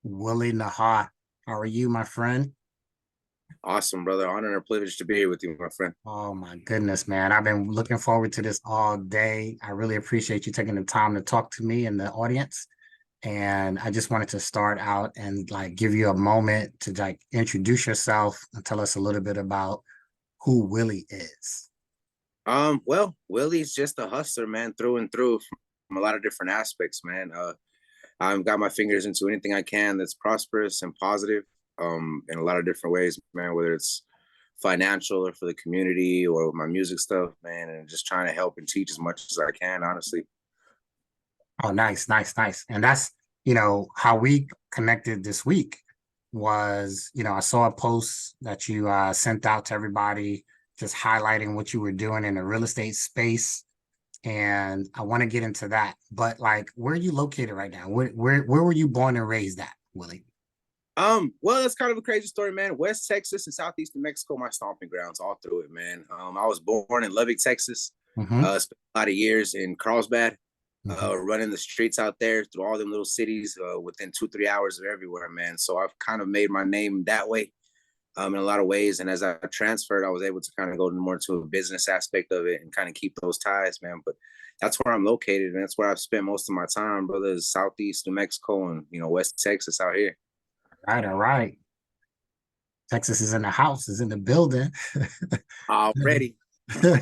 Willie Najar. How are you, my friend? Awesome, brother. Honor and a privilege to be here with you, my friend. Oh my goodness, man. I've been looking forward to this all day. I really appreciate you taking the time to talk to me and the audience. And I just wanted to start out and give you a moment to introduce yourself and tell us a little bit about who Willie is. Well, Willie's just a hustler, man, through and through from a lot of different aspects, man. I've got my fingers into anything I can that's prosperous and positive, in a lot of different ways, man, whether it's financial or for the community or my music stuff, man, and just trying to help and teach as much as I can, honestly. Oh, nice, nice, nice. And that's, how we connected this week was, I saw a post that you sent out to everybody just highlighting what you were doing in the real estate space. And I want to get into that. But where are you located right now? Where were you born and raised at, Willie? Well, that's kind of a crazy story, man. West Texas and Southeast New Mexico, my stomping grounds all through it, man. I was born in Lubbock, Texas. Mm-hmm. Spent a lot of years in Carlsbad, Mm-hmm. running the streets out there through all them little cities, within 2-3 hours of everywhere, man. So I've kind of made my name that way, in a lot of ways. And as I transferred, I was able to kind of go more to a business aspect of it and kind of keep those ties, man. But that's where I'm located, and that's where I've spent most of my time, brother. Is Southeast New Mexico and West Texas out here. Right, all right. Texas is in the house, is in the building. Already.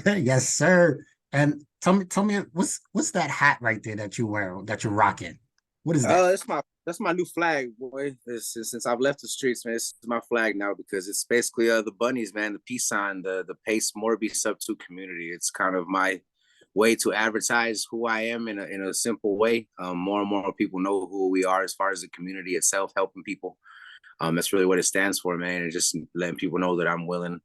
Yes, sir. And tell me, what's that hat right there that you wear, that you're rocking? What is that? That's my new flag, boy. Since I've left the streets, man, this is my flag now because it's basically the bunnies, man, the peace sign, the Pace Morby sub two community. It's kind of my way to advertise who I am in a simple way. More and more people know who we are as far as the community itself, helping people. That's really what it stands for, man. And just letting people know that I'm willing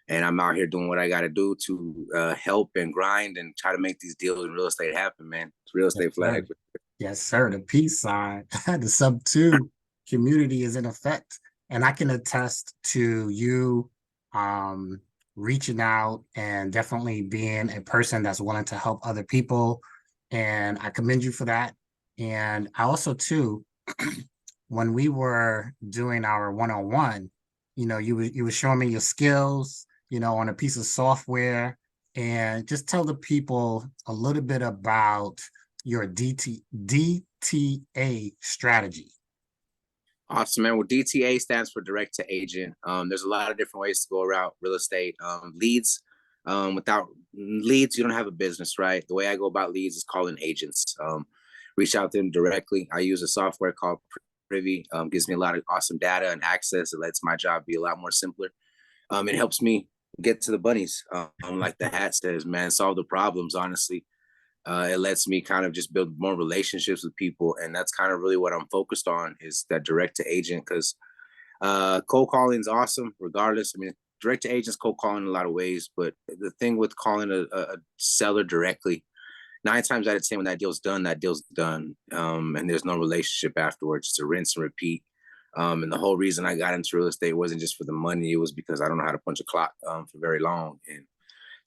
and I'm out here doing what I got to do to help and grind and try to make these deals in real estate happen, man. It's real Yes, estate flag. sir. Yes, sir. The peace sign, the sub two community is in effect. And I can attest to you um, reaching out and definitely being a person that's willing to help other people. And I commend you for that. And I also, too, when we were doing our one-on-one, you were showing me your skills, on a piece of software, and just tell the people a little bit about your DTA strategy. Awesome, man. Well, DTA stands for direct to agent. There's a lot of different ways to go around real estate. Leads. Without leads, you don't have a business, right? The way I go about leads is calling agents. Reach out to them directly. I use a software called Privy. Gives me a lot of awesome data and access. It lets my job be a lot more simpler. It helps me get to the bunnies, like the hat says, man. Solve the problems, honestly. It lets me kind of just build more relationships with people, and that's kind of really what I'm focused on is that direct to agent, because cold calling is awesome regardless. I mean, direct to agents cold calling in a lot of ways, but the thing with calling a seller directly, 9 times out of 10 when that deal's done, and there's no relationship afterwards. It's a rinse and repeat. And the whole reason I got into real estate wasn't just for the money, it was because I don't know how to punch a clock for very long. And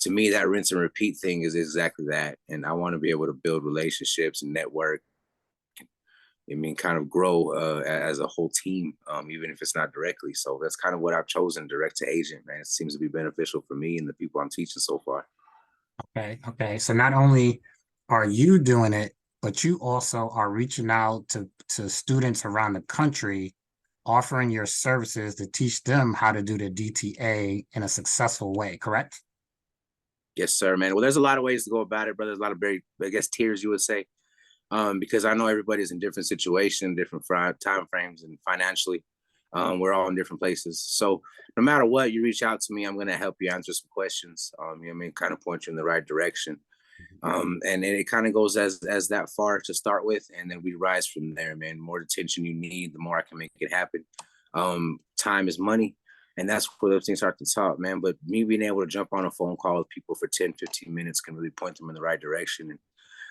to me, that rinse and repeat thing is exactly that. And I want to be able to build relationships and network. I mean, kind of grow as a whole team, even if it's not directly. So that's kind of what I've chosen, direct to agent, man. It seems to be beneficial for me and the people I'm teaching so far. Okay. Okay. So not only are you doing it, but you also are reaching out to students around the country, offering your services to teach them how to do the DTA in a successful way, correct? Yes, sir, man. Well, there's a lot of ways to go about it, brother. There's a lot of very, I guess, tiers you would say, because I know everybody's in different situations, different time frames, and financially, we're all in different places. So no matter what, you reach out to me, I'm going to help you answer some questions. I mean, kind of point you in the right direction. And it kind of goes as that far to start with, and then we rise from there, man. The more attention you need, the more I can make it happen. Time is money, and that's where those things start to talk, man. But me being able to jump on a phone call with people for 10-15 minutes can really point them in the right direction. And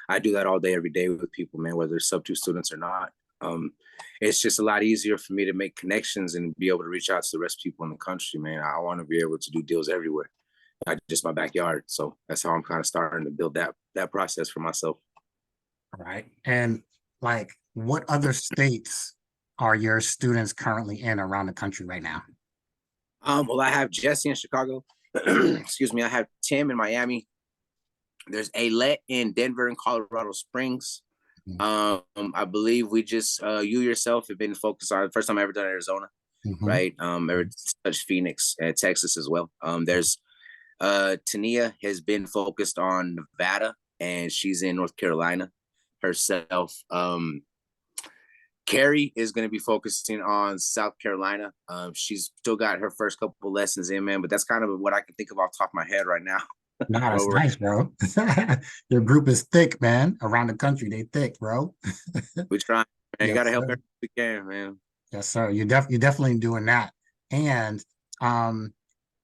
I do that all day, every day with people, man, whether they're sub two students or not. um, it's just a lot easier for me to make connections and be able to reach out to the rest of people in the country, man. I want to be able to do deals everywhere, not just my backyard. So that's how I'm kind of starting to build that process for myself. Right. And what other states are your students currently in around the country right now? Well, I have Jesse in Chicago. Excuse me. I have Tim in Miami. There's Alet in Denver and Colorado Springs. I believe we just you yourself have been focused on the first time I ever done Arizona, right? Ever touched Phoenix and Texas as well. There's Tania has been focused on Nevada, and she's in North Carolina herself. Carrie is going to be focusing on South Carolina. She's still got her first couple lessons in, man, but that's kind of what I can think of off the top of my head right now. No, that's nice, bro. Your group is thick, man. Around the country, they thick, bro. We try, man. Yes, You got to help sir. every we can, man. Yes, sir. You're definitely doing that. And um,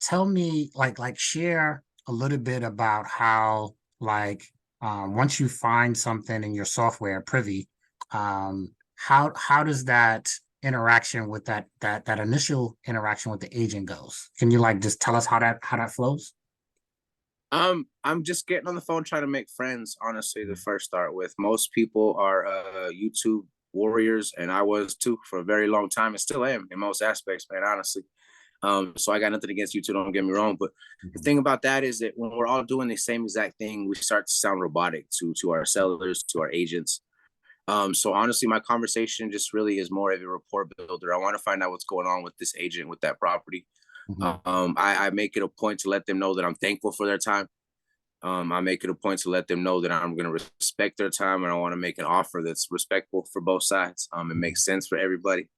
tell me, share a little bit about how, once you find something in your software, Privy, how does that interaction with that initial interaction with the agent goes? Can you just tell us how that flows? I'm just getting on the phone trying to make friends, honestly, the first start with. Most people are YouTube warriors, and I was too for a very long time and still am in most aspects, man, honestly. So I got nothing against YouTube, don't get me wrong. But the thing about that is that when we're all doing the same exact thing, we start to sound robotic to our sellers, to our agents. So honestly, my conversation just really is more of a rapport builder. I want to find out what's going on with this agent, with that property. I make it a point to let them know that I'm thankful for their time. I make it a point to let them know that I'm going to respect their time, and I want to make an offer that's respectful for both sides. It makes sense for everybody.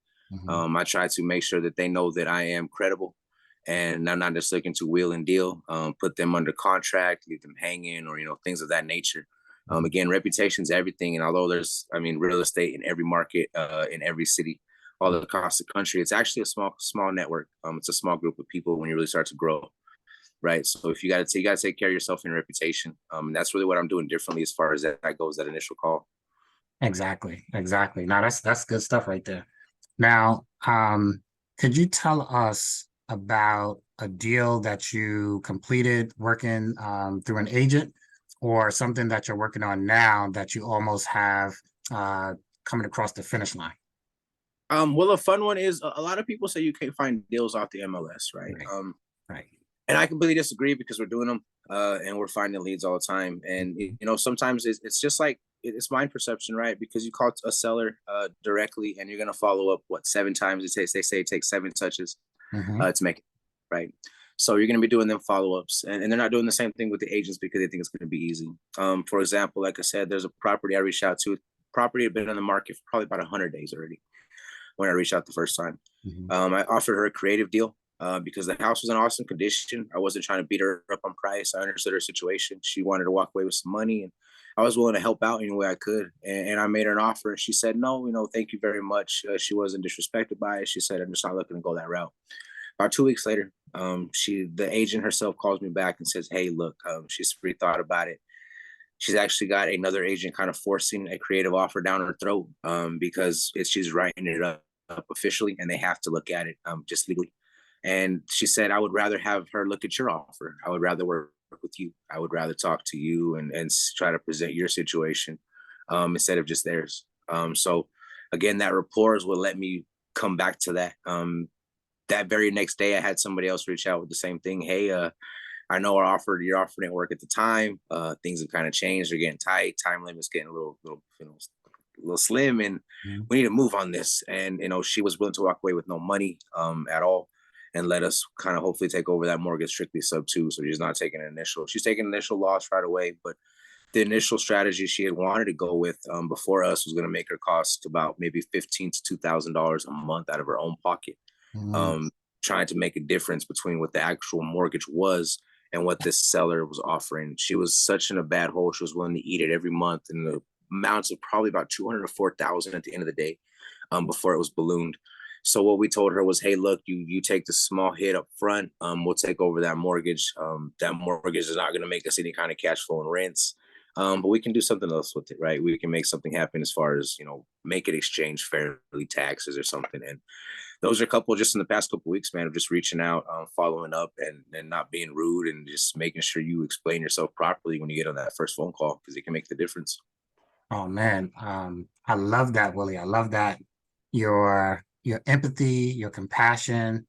I try to make sure that they know that I am credible, and I'm not just looking to wheel and deal, put them under contract, leave them hanging, or things of that nature. Again, reputation is everything, and although there's, real estate in every market, in every city, all across the country, it's actually a small network. It's a small group of people when you really start to grow, right? So if you got to take care of yourself and your reputation, and that's really what I'm doing differently as far as that goes. That initial call. Exactly. Now that's good stuff right there. Now, could you tell us about a deal that you completed working through an agent, or something that you're working on now that you almost have coming across the finish line? Well, a fun one is a lot of people say you can't find deals off the MLS, right? Right. And I completely disagree because we're doing them and we're finding leads all the time. And sometimes it's just like it's mind perception, right? Because you call a seller directly, and you're gonna follow up 7 times. They say it takes 7 touches to make it, right? So you're gonna be doing them follow-ups, and they're not doing the same thing with the agents because they think it's gonna be easy. For example, like I said, there's a property I reached out to. Property had been on the market for probably about 100 days already when I reached out the first time. I offered her a creative deal because the house was in awesome condition. I wasn't trying to beat her up on price. I understood her situation. She wanted to walk away with some money, and I was willing to help out any way I could. And I made her an offer, and she said, no, thank you very much. She wasn't disrespected by it. She said, I'm just not looking to go that route. About 2 weeks later, the agent herself calls me back and says, hey, look, she's rethought about it. She's actually got another agent kind of forcing a creative offer down her throat because she's writing it up officially, and they have to look at it just legally. And she said, I would rather have her look at your offer. I would rather work with you. I would rather talk to you and try to present your situation instead of just theirs. So again, that rapport is what let me come back to that. That very next day, I had somebody else reach out with the same thing. Hey, I know your offer didn't work at the time. Things have kind of changed. They're getting tight. Time limit's getting a little slim, and we need to move on this. And she was willing to walk away with no money at all, and let us kind of hopefully take over that mortgage strictly sub 2. So she's not taking an initial. She's taking initial loss right away, but the initial strategy she had wanted to go with before us was going to make her cost about maybe $1,500 to $2,000 a month out of her own pocket. Trying to make a difference between what the actual mortgage was and what this seller was offering. She was such in a bad hole. She was willing to eat it every month, and the amounts of probably about $200 to $4,000 at the end of the day before it was ballooned. So what we told her was, hey, look, you take the small hit up front. We'll take over that mortgage. That mortgage is not going to make us any kind of cash flow and rents. But we can do something else with it, right? We can make something happen as far as, make it exchange fairly taxes or something. And those are a couple just in the past couple of weeks, man, of just reaching out, following up, and not being rude, and just making sure you explain yourself properly when you get on that first phone call, because it can make the difference. Oh man, I love that, Willie. I love that. your empathy, your compassion,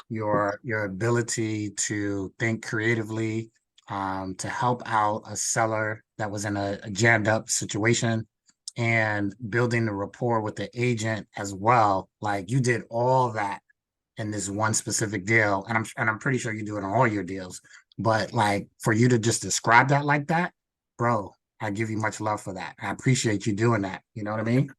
your ability to think creatively, to help out a seller that was in a jammed up situation, and building the rapport with the agent as well. Like you did all that in this one specific deal, and I'm pretty sure you do it on all your deals. But like for you to just describe that like that, bro, I give you much love for that. I appreciate you doing that. You know what I mean?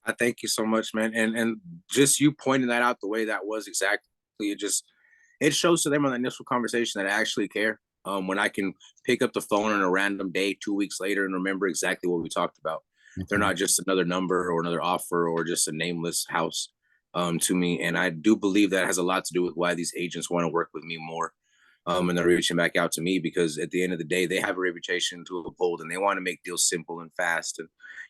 I thank you so much, man. And just you pointing that out the way that was exactly, it shows to them on the initial conversation that I actually care. When I can pick up the phone on a random day 2 weeks later and remember exactly what we talked about. They're not just another number or another offer or just a nameless house to me. And I do believe that has a lot to do with why these agents want to work with me more. And they're reaching back out to me because at the end of the day, they have a reputation to uphold and they want to make deals simple and fast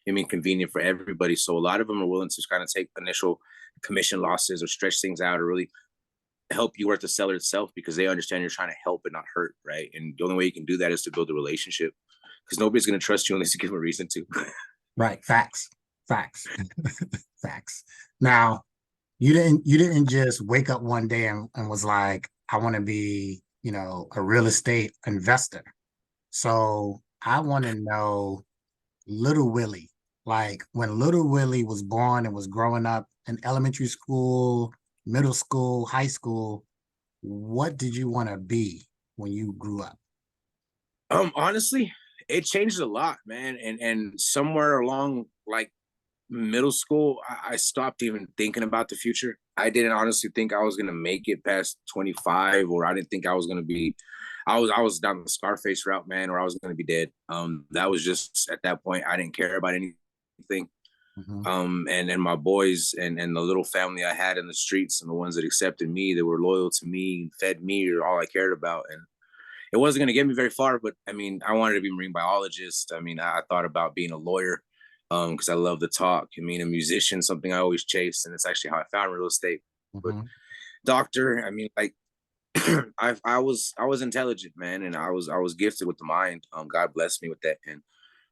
and convenient for everybody. So a lot of them are willing to kind of take initial commission losses or stretch things out or really help you work the seller itself because they understand you're trying to help and not hurt, right? And the only way you can do that is to build a relationship because nobody's going to trust you unless you give them a reason to. Right. Facts. Facts. Facts. Now, you didn't just wake up one day and was like, I want to be, a real estate investor. So I want to know little Willie, like when little Willie was born and was growing up in elementary school, middle school, high school, what did you want to be when you grew up? Honestly, it changed a lot, man. And somewhere along like middle school, I stopped even thinking about the future. I didn't honestly think I was gonna make it past 25, or I didn't think I was gonna be. I was down the Scarface route, man, or I was gonna be dead. That was just at that point. I didn't care about anything. And my boys and the little family I had in the streets and the ones that accepted me, that were loyal to me, fed me, are all I cared about. And it wasn't gonna get me very far, but I wanted to be a marine biologist. I thought about being a lawyer because I love to talk. A musician, something I always chased, and it's actually how I found real estate. But doctor, like I was intelligent, man, and I was gifted with the mind. God blessed me with that, and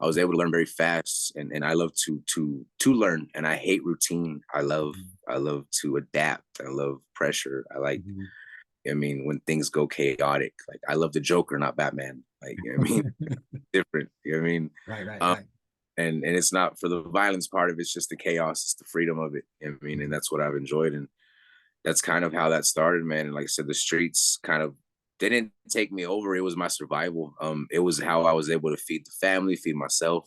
I was able to learn very fast. And I love to learn, and I hate routine. I love to adapt. I love pressure. I like. When things go chaotic, like I love the Joker, not Batman. Like different. Right. And it's not for the violence part of it, it's just the chaos, it's the freedom of it. And that's what I've enjoyed. And that's kind of how that started, man. And like I said, the streets kind of didn't take me over. It was my survival. It was how I was able to feed the family, feed myself,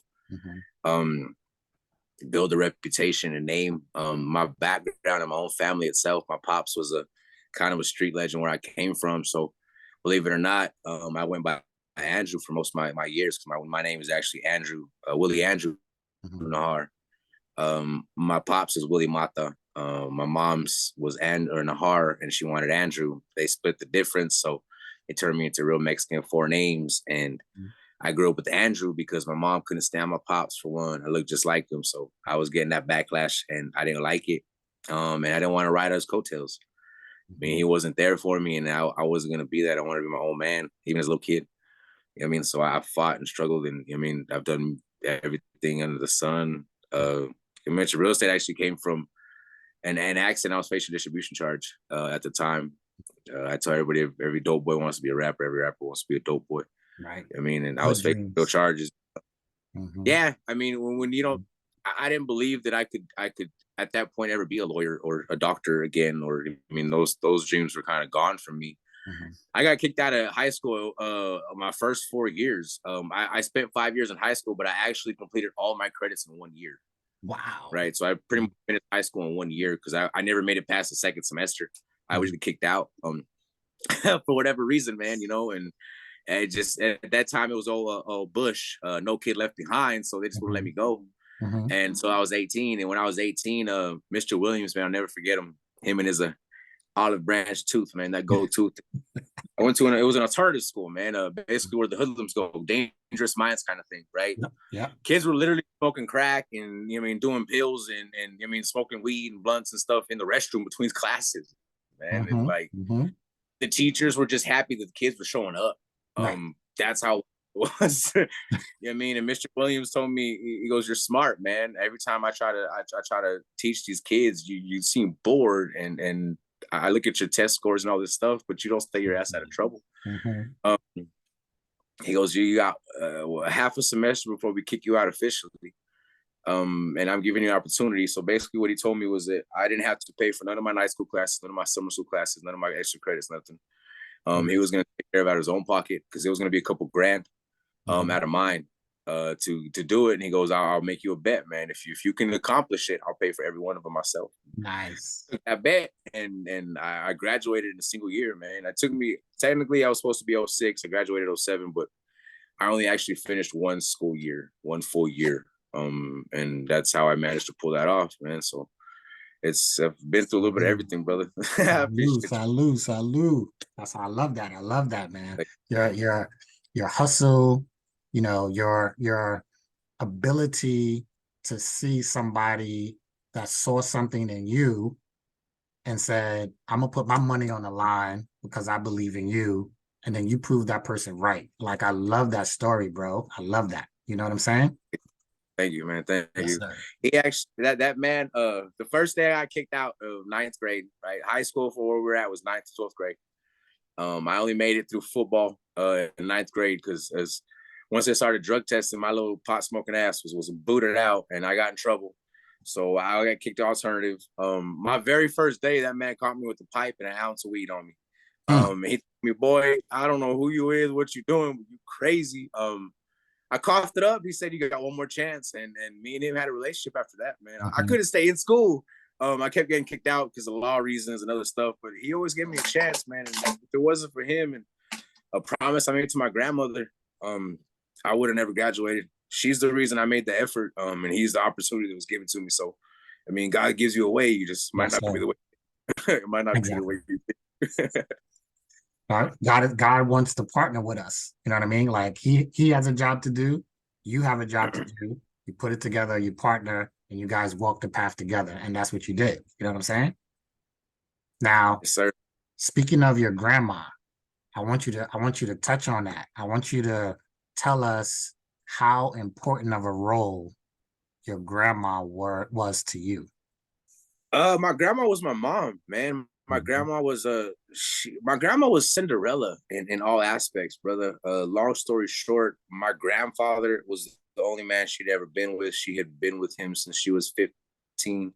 build a reputation and name. My background and my own family itself, my pops was a kind of a street legend where I came from. So believe it or not, I went by Andrew for most of my years because my name is actually Andrew, Willie Andrew Najar. My pops is Willie Mata. My mom's was Nahar, and she wanted Andrew. They split the difference, so it turned me into real Mexican four names. And I grew up with Andrew because my mom couldn't stand my pops for one. I looked just like him, so I was getting that backlash, and I didn't like it. And I didn't want to ride his coattails. He wasn't there for me, and I wasn't gonna be that. I wanted to be my own man, even as a little kid. So I fought and struggled, and I've done everything under the sun. You mentioned real estate actually came from an accident. I was facing a distribution charge at the time. I tell everybody, every dope boy wants to be a rapper. Every rapper wants to be a dope boy. Right. And I was facing real charges. Yeah, when you don't, I didn't believe that I could at that point ever be a lawyer or a doctor again. Or those dreams were kind of gone from me. I got kicked out of high school my first 4 years. I spent 5 years in high school, but I actually completed all my credits in 1 year. Wow. Right. So I pretty much finished high school in 1 year because I never made it past the second semester. I was kicked out for whatever reason, man, and it just at that time it was all Bush, no kid left behind. So they just wouldn't let me go. And so I was 18. And when I was 18, Mr. Williams, man, I'll never forget him and his olive branch tooth, man, that gold tooth. I went to it was an alternative school, man. Basically where the hoodlums go, dangerous minds kind of thing, right? Yeah. Kids were literally smoking crack and doing pills and smoking weed and blunts and stuff in the restroom between classes, man. And like the teachers were just happy that the kids were showing up. Right. That's how was, you know what I mean? And Mr. Williams told me, he goes, "You're smart, man. Every time I try to teach these kids, you seem bored, and I look at your test scores and all this stuff, but you don't stay your ass out of trouble." Um, he goes, "You got half a semester before we kick you out officially. And I'm giving you an opportunity." So basically what he told me was that I didn't have to pay for none of my night school classes, none of my summer school classes, none of my extra credits, nothing. He was going to take care of it out of his own pocket, because it was going to be a couple grand out of mine to do it. And he goes, I'll make you a bet, man. If you can accomplish it, I'll pay for every one of them myself." Nice. I bet, and I graduated in a single year, man. It took me, technically I was supposed to be 06. I graduated 07, but I only actually finished one school year, one full year. And that's how I managed to pull that off, man. So I've been through a little bit of everything, brother. Salute. I love that. I love that, man. Your hustle, you know, your ability to see somebody that saw something in you and said, "I'm gonna put my money on the line because I believe in you," and then you prove that person right. Like, I love that story, bro. I love that. You know what I'm saying? Thank you, man. Thank you. Sir. He actually, that man, the first day I kicked out of ninth grade, right? High school for where we're at was 9th to 12th grade. I only made it through football in ninth grade because once they started drug testing, my little pot smoking ass was booted out, and I got in trouble. So I got kicked alternative. My very first day, that man caught me with a pipe and an ounce of weed on me. He told me, "Boy, I don't know who you is, what you doing, but you crazy." I coughed it up. He said, "You got one more chance." And me and him had a relationship after that, man. I couldn't stay in school. I kept getting kicked out because of law reasons and other stuff, but he always gave me a chance, man. And if it wasn't for him and a promise I made to my grandmother, I would have never graduated. She's the reason I made the effort, and he's the opportunity that was given to me. So, I mean, God gives you a way. You just might not be the way. It might not be the way you think. God wants to partner with us. You know what I mean? Like, he has a job to do. You have a job to do. You put it together, you partner, and you guys walk the path together. And that's what you did. You know what I'm saying? Now, Yes, sir. Speaking of your grandma, I want you to touch on that. I want you to tell us how important of a role your grandma was to you. My grandma was my mom, man. My grandma was my grandma was Cinderella in all aspects, brother. Long story short, my grandfather was the only man she'd ever been with. She had been with him since she was 15.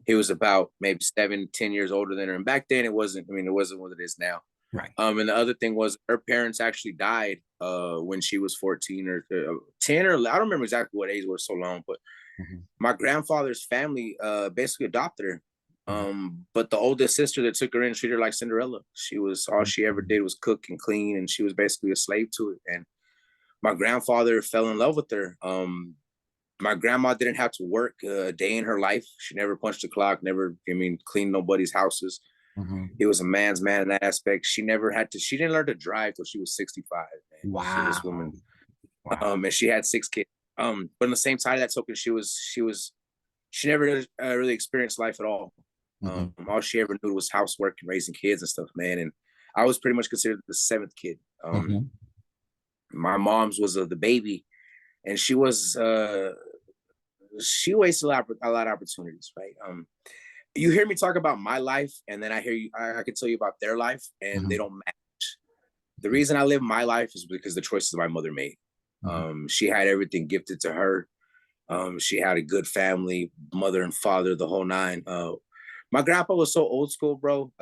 He was about maybe 7-10 years older than her. And back then it wasn't what it is now. Right. And the other thing was her parents actually died when she was 14 or 10, or I don't remember exactly what age, it was so long, but my grandfather's family basically adopted her. But the oldest sister that took her in treated her like Cinderella. She was, all she ever did was cook and clean, and she was basically a slave to it. And my grandfather fell in love with her. My grandma didn't have to work a day in her life. She never punched a clock, never, cleaned nobody's houses. He was a man's man in that aspect. She didn't learn to drive till she was 65. Man. Wow. This woman. Wow. And she had 6 kids. But on the same side of that token, she never really experienced life at all. All she ever knew was housework and raising kids and stuff, man. And I was pretty much considered the 7th kid. My mom's was the baby, and she wasted a lot of opportunities, right? You hear me talk about my life, and then I can tell you about their life, and they don't match. The reason I live my life is because the choices my mother made. She had everything gifted to her. She had a good family, mother and father, the whole nine. My grandpa was so old school, bro.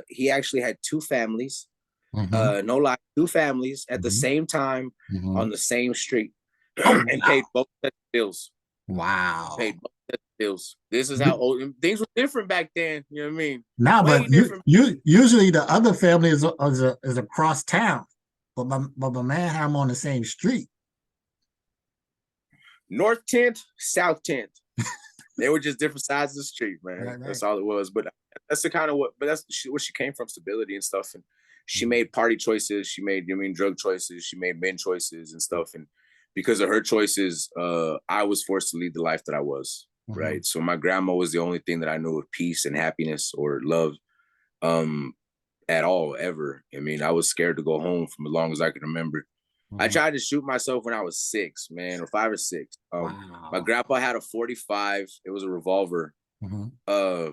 He actually had 2 families. No lie, 2 families at the same time on the same street, and paid both sets of bills. Wow. Paid both sets of bills. This is how old things were different back then. You know what I mean? Nah, but you usually the other family is across town, but my man had them on the same street. North 10th, South 10th. They were just different sides of the street, man. Right. That's all it was. But that's where she came from, stability and stuff. And she made party choices. She made, drug choices. She made men choices and stuff. And because of her choices, I was forced to lead the life that I was. Right. So my grandma was the only thing that I knew of peace and happiness or love at all, ever. I was scared to go home from as long as I could remember. I Mhm. tried to shoot myself when I was 6, man, or 5 or 6. My Wow. grandpa had a 45. It was a revolver. Mhm. Uh,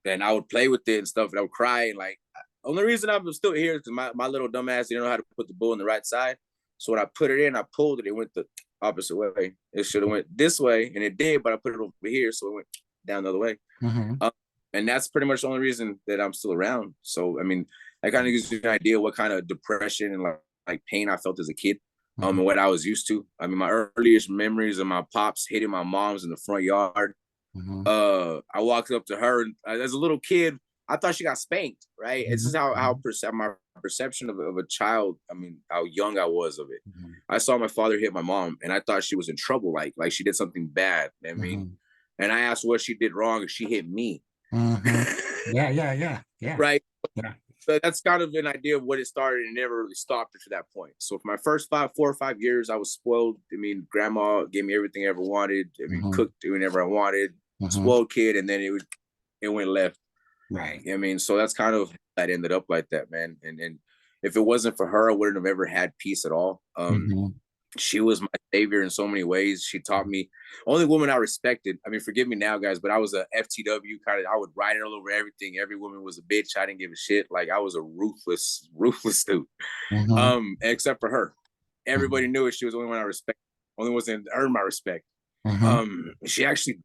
and I would play with it and stuff, and I would cry. And like, only reason I'm still here is because my little dumbass didn't know how to put the bull on the right side. So when I put it in, I pulled it. It went the opposite way. It should have went this way, and it did, but I put it over here, so it went down the other way. Mhm. And that's pretty much the only reason that I'm still around. So I mean, that kind of gives you an idea what kind of depression and like pain I felt as a kid. Mhm. And what I was used to. I mean, my earliest memories of my pops hitting my mom's in the front yard. Mhm. I walked up to her, and as a little kid, I thought she got spanked. Right? It's just Mhm. Mhm. my perception of a child. I mean, how young I was of it. Mhm. I saw my father hit my mom, and I thought she was in trouble, like she did something bad. I mean, Mhm. and I asked what she did wrong, and she hit me. Mhm. Yeah, yeah, yeah, yeah, Right? yeah. So that's kind of an idea of what it started, and never really stopped it to that point. So for my first 4 or 5 years, I was spoiled. I mean, grandma gave me everything I ever wanted. I mean, Mhm. cooked whenever I wanted. Mhm. Spoiled kid, and then it went left. Right. I mean, so that's kind of that ended up like that, man. And if it wasn't for her, I wouldn't have ever had peace at all. Mhm. She was my savior in so many ways. She taught me, only woman I respected. I mean, forgive me now, guys, but I was a FTW kind of. I would write it all over everything. Every woman was a bitch. I didn't give a shit. Like I was a ruthless, ruthless dude. Mhm. Except for her, everybody Mhm. knew it. She was the only one I respect. Only one that earned my respect. Mhm. She actually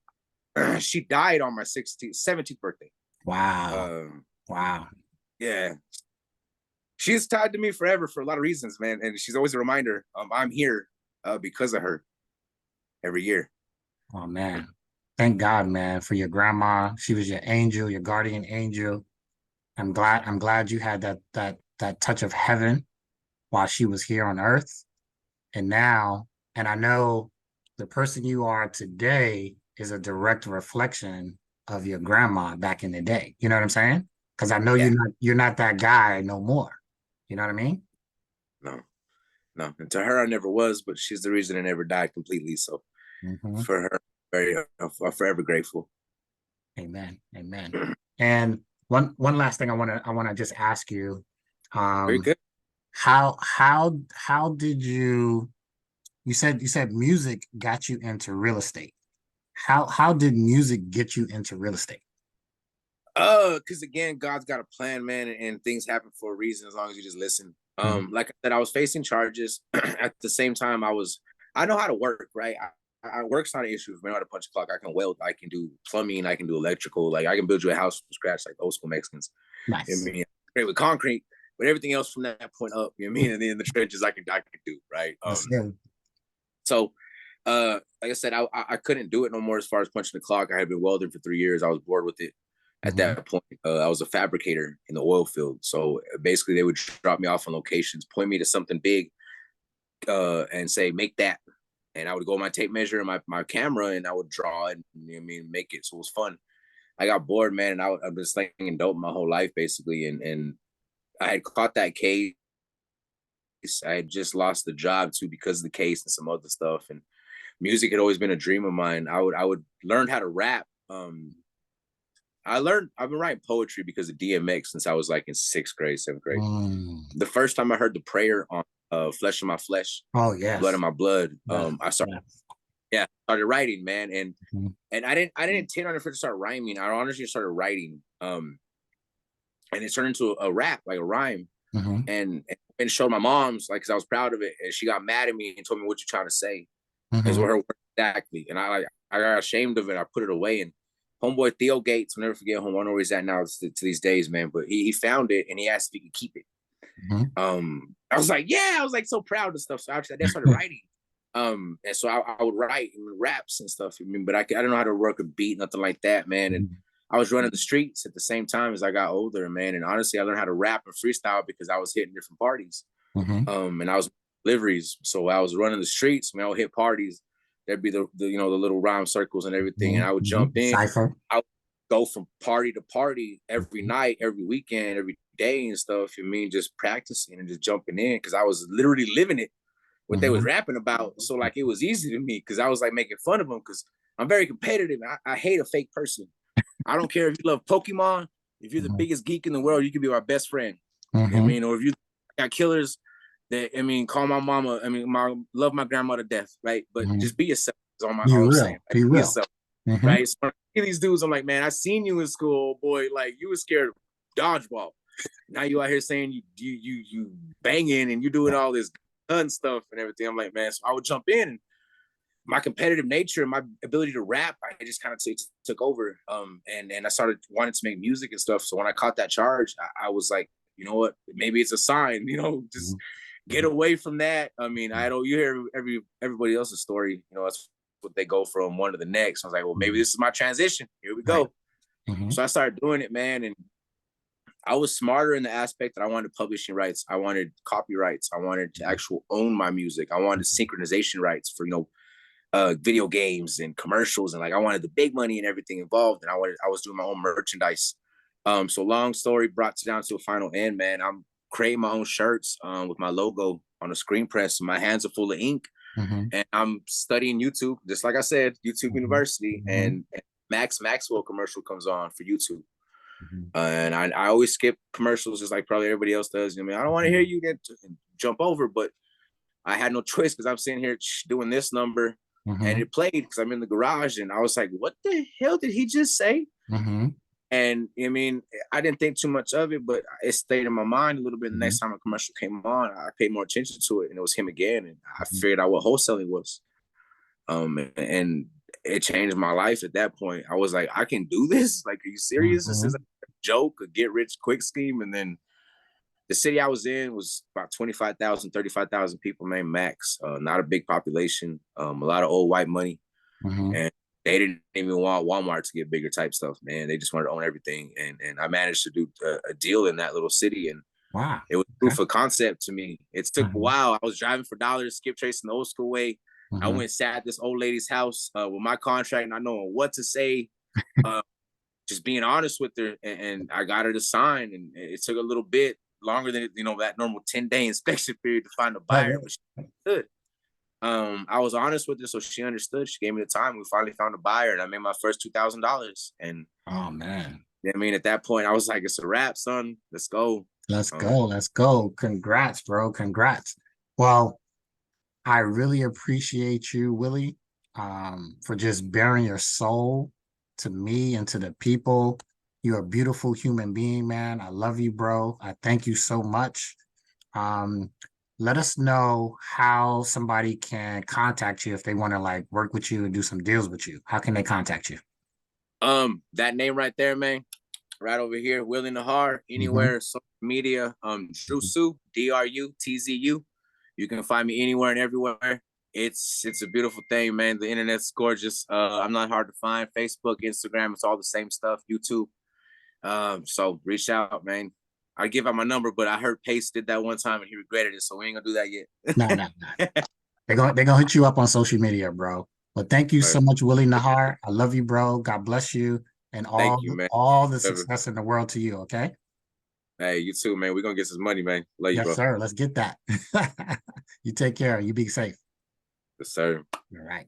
she died on my 17th birthday. Wow. Um, Wow. yeah, she's tied to me forever for a lot of reasons, man. And she's always a reminder. I'm here because of her every year. Oh man. Thank God, man, for your grandma. She was your angel, your guardian angel. I'm glad you had that touch of heaven while she was here on earth. And now, and I know the person you are today is a direct reflection of your grandma back in the day. You know what I'm saying? Because I know Yeah, you're not that guy no more. You know what I mean? no, no. And to her, I never was, but she's the reason I never died completely. So Hmm. for her, very, I'm forever grateful. Amen. Amen. And one last thing I want to just ask you, Very um, good. how did you said music got you into real estate. How did music get you into real estate? Because again, God's got a plan, man, and things happen for a reason as long as you just listen. Mhm. Like I said, I was facing charges. At the same time, I know how to work, right? Work's not an issue. I know how to punch a clock. I can weld. I can do plumbing. I can do electrical. Like I can build you a house from scratch, like old school Mexicans. I Nice. mean, great with concrete, but everything else from that point up, you know what I mean? And then in the trenches, I can do, right? That's good. So like I said, I couldn't do it no more as far as punching the clock. I had been welding for 3 years. I was bored with it. At Hmm. that point, I was a fabricator in the oil field. So basically, they would drop me off on locations, point me to something big, and say, make that. And I would go on my tape measure and my camera, and I would draw it, and, you know what I mean, make it. So it was fun. I got bored, man, and I've been slinging dope my whole life, basically. And I had caught that case. I had just lost the job too because of the case and some other stuff. And music had always been a dream of mine. I would learn how to rap. I've been writing poetry because of DMX since I was like in 6th grade, 7th grade. Mm. The first time I heard the prayer on Flesh of My Flesh, Oh Blood of yes. My Blood, Yeah. I started, Yeah. yeah, started writing, man. Mhm. And I didn't intend on it for to start rhyming. I honestly started writing. And it turned into a rap, like a rhyme. Mhm. And showed my mom's like because I was proud of it. And she got mad at me and told me what you trying to say. Is what Mhm. her words exactly. And I got ashamed of it. I put it away. And homeboy Theo Gates, I'll never forget home. I don't know where he's at now to these days, man. But he found it and he asked if he could keep it. Mhm. I was like, yeah, I was like so proud of stuff. So after that, I started writing. And so I would write raps and stuff. I mean, but I don't know how to work a beat, nothing like that, man. And Mhm. I was running the streets at the same time as I got older, man. And honestly, I learned how to rap and freestyle because I was hitting different parties. Mhm. And I was deliveries, so I was running the streets. I would hit parties. There'd be the the little rhyme circles and everything, and Mhm. I would Mhm. jump in. Cipher. I would go from party to party every Mhm. night, every weekend, every day and stuff. You mean just practicing and just jumping in because I was literally living it what they was Mhm. rapping about. So like it was easy to me because I was like making fun of them because I'm very competitive. I hate a fake person. I don't care if you love Pokemon. If you're the Mhm. biggest geek in the world, you can be my best friend. You know what I Mhm. mean? Or if you got killers, that, I mean, call my mama. I mean, love my grandma to death, right? But Mhm. just be yourself. Is Be all I'm saying. real. Like, Be be real. yourself, Mhm. right? So when I see these dudes, I'm like, man, I seen you in school, boy. Like you were scared of dodgeball. Now you out here saying you banging and you doing all this gun stuff and everything. I'm like, man, so I would jump in. And my competitive nature and my ability to rap, I just kind of took over. And I started wanting to make music and stuff. So when I caught that charge, I was like, you know what? Maybe it's a sign. You know, just get away from that. I mean, I don't. You hear everybody else's story. You know, that's what they go from one to the next. I was like, well, maybe this is my transition. Here we go. Right. So I started doing it, man, and I was smarter in the aspect that I wanted publishing rights. I wanted copyrights. I wanted to actually own my music. I wanted synchronization rights for, video games and commercials. And like, I wanted the big money and everything involved. And I was doing my own merchandise. So long story brought down to a final end, man. I'm creating my own shirts with my logo on a screen press. My hands are full of ink. And I'm studying YouTube, just like I said, YouTube University, and Max Maxwell commercial comes on for YouTube. And I always skip commercials just like probably everybody else does. I mean, I don't want to hear you jump over, but I had no choice because I'm sitting here doing this number and it played because I'm in the garage and I was like, what the hell did he just say? And I mean, I didn't think too much of it, but it stayed in my mind a little bit. The next time a commercial came on, I paid more attention to it and it was him again. And I figured out what wholesaling was. And it changed my life at that point. I was like, I can do this? Like, are you serious? This is a joke, a get rich quick scheme. And then the city I was in was about 25,000, 35,000 people, man, max. Not a big population, a lot of old white money. And they didn't even want Walmart to get bigger type stuff, man. They just wanted to own everything. And I managed to do a deal in that little city. And wow, it was proof of concept to me. It took a while. I was driving for dollars, skip tracing the old school way. I went sat at this old lady's house with my contract, not knowing what to say, just being honest with her, and I got her to sign. And it took a little bit longer than that normal 10-day inspection period to find a buyer, but she understood. I was honest with her, so she understood. She gave me the time. We finally found a buyer, and I made my first $2,000. And oh man, I mean, at that point, I was like, "It's a wrap, son. Let's go. Let's go. Let's go. Congrats, bro. Congrats." Well, I really appreciate you, Willie, for just bearing your soul to me and to the people. You're a beautiful human being, man. I love you, bro. I thank you so much. Let us know how somebody can contact you if they want to like work with you and do some deals with you. How can they contact you? That name right there, man, right over here, Willie Najar, anywhere, social media, Drutzu, DRUTZU. You can find me anywhere and everywhere. It's a beautiful thing, man. The internet's gorgeous. I'm not hard to find. Facebook, Instagram, it's all the same stuff. YouTube. So reach out, man. I give out my number, but I heard Pace did that one time and he regretted it, so we ain't gonna do that yet. No. They're gonna hit you up on social media, bro. But thank you so much, Willie Najar. I love you, bro. God bless you, and Thank you, man. all the success in the world to you. Okay. Hey, you too, man. We're gonna get some money, man. Love you, Yes, bro. sir. Let's get that. You take care. You be safe. Yes, sir. All right.